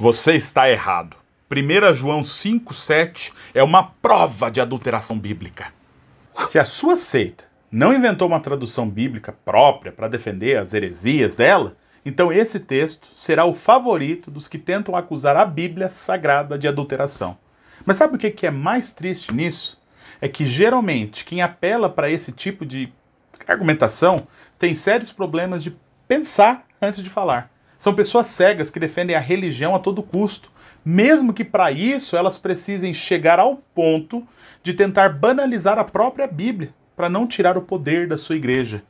Você está errado. 1 João 5,7 é uma prova de adulteração bíblica. Se a sua seita não inventou uma tradução bíblica própria para defender as heresias dela, então esse texto será o favorito dos que tentam acusar a Bíblia Sagrada de adulteração. Mas sabe o que é mais triste nisso? É que geralmente quem apela para esse tipo de argumentação tem sérios problemas de pensar antes de falar. São pessoas cegas que defendem a religião a todo custo, mesmo que para isso elas precisem chegar ao ponto de tentar banalizar a própria Bíblia, para não tirar o poder da sua igreja.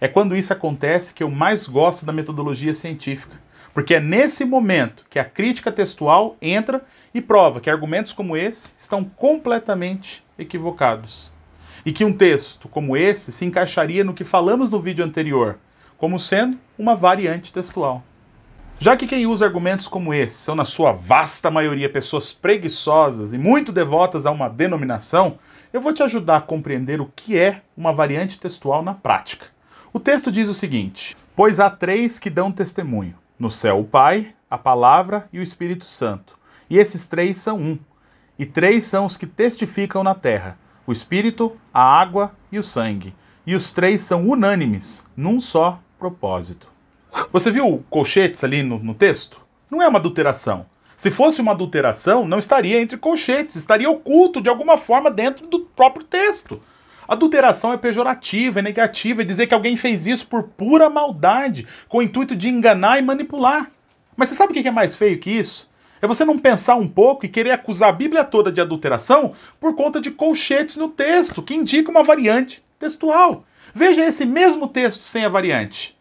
É quando isso acontece que eu mais gosto da metodologia científica, porque é nesse momento que a crítica textual entra e prova que argumentos como esse estão completamente equivocados. E que um texto como esse se encaixaria no que falamos no vídeo anterior, como sendo uma variante textual. Já que quem usa argumentos como esse são, na sua vasta maioria, pessoas preguiçosas e muito devotas a uma denominação, eu vou te ajudar a compreender o que é uma variante textual na prática. O texto diz o seguinte: pois há três que dão testemunho, no céu o Pai, a Palavra e o Espírito Santo. E esses três são um. E três são os que testificam na terra, o Espírito, a água e o sangue. E os três são unânimes, num só propósito. Você viu colchetes ali no texto? Não é uma adulteração. Se fosse uma adulteração, não estaria entre colchetes, estaria oculto de alguma forma dentro do próprio texto. Adulteração é pejorativa, é negativa, é dizer que alguém fez isso por pura maldade, com o intuito de enganar e manipular. Mas você sabe o que é mais feio que isso? É você não pensar um pouco e querer acusar a Bíblia toda de adulteração por conta de colchetes no texto, que indica uma variante textual. Veja esse mesmo texto sem a variante.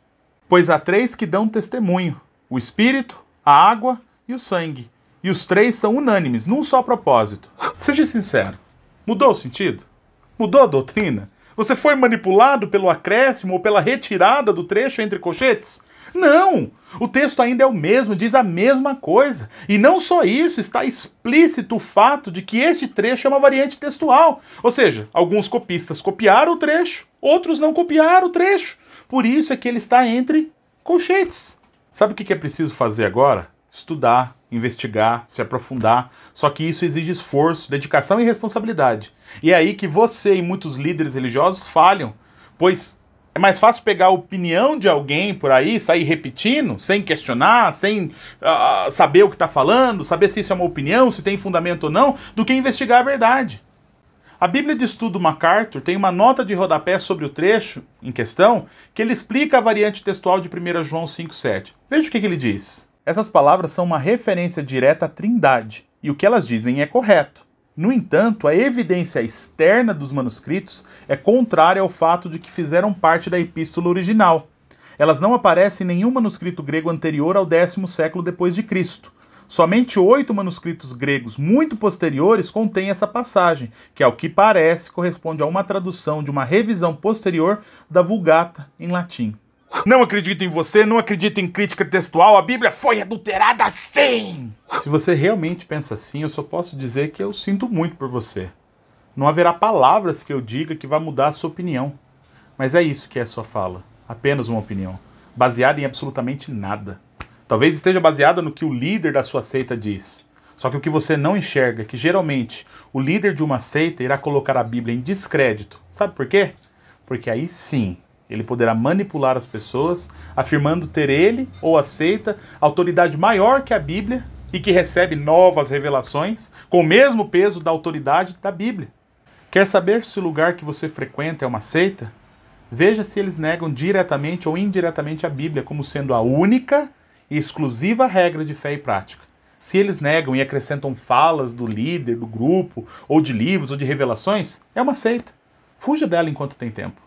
Pois há três que dão testemunho, o Espírito, a água e o sangue. E os três são unânimes, num só propósito. Seja sincero, mudou o sentido? Mudou a doutrina? Você foi manipulado pelo acréscimo ou pela retirada do trecho entre colchetes? Não! O texto ainda é o mesmo, diz a mesma coisa. E não só isso, está explícito o fato de que este trecho é uma variante textual. Ou seja, alguns copistas copiaram o trecho, outros não copiaram o trecho. Por isso é que ele está entre colchetes. Sabe o que é preciso fazer agora? Estudar, investigar, se aprofundar. Só que isso exige esforço, dedicação e responsabilidade. E é aí que você e muitos líderes religiosos falham. Pois é mais fácil pegar a opinião de alguém por aí, sair repetindo, sem questionar, sem saber o que está falando, saber se isso é uma opinião, se tem fundamento ou não, do que investigar a verdade. A Bíblia de Estudo MacArthur tem uma nota de rodapé sobre o trecho em questão que ele explica a variante textual de 1 João 5,7. Veja o que ele diz. Essas palavras são uma referência direta à Trindade, e o que elas dizem é correto. No entanto, a evidência externa dos manuscritos é contrária ao fato de que fizeram parte da epístola original. Elas não aparecem em nenhum manuscrito grego anterior ao 10º século depois de Cristo. Somente 8 manuscritos gregos muito posteriores contêm essa passagem, que ao que parece corresponde a uma tradução de uma revisão posterior da Vulgata em latim. Não acredito em você, não acredito em crítica textual, a Bíblia foi adulterada sim! Se você realmente pensa assim, eu só posso dizer que eu sinto muito por você. Não haverá palavras que eu diga que vá mudar a sua opinião. Mas é isso que é a sua fala, apenas uma opinião, baseada em absolutamente nada. Talvez esteja baseada no que o líder da sua seita diz. Só que o que você não enxerga é que geralmente o líder de uma seita irá colocar a Bíblia em descrédito. Sabe por quê? Porque aí sim ele poderá manipular as pessoas, afirmando ter ele ou a seita autoridade maior que a Bíblia e que recebe novas revelações com o mesmo peso da autoridade da Bíblia. Quer saber se o lugar que você frequenta é uma seita? Veja se eles negam diretamente ou indiretamente a Bíblia como sendo a única e exclusiva regra de fé e prática. Se eles negam e acrescentam falas do líder, do grupo, ou de livros, ou de revelações, é uma seita. Fuja dela enquanto tem tempo.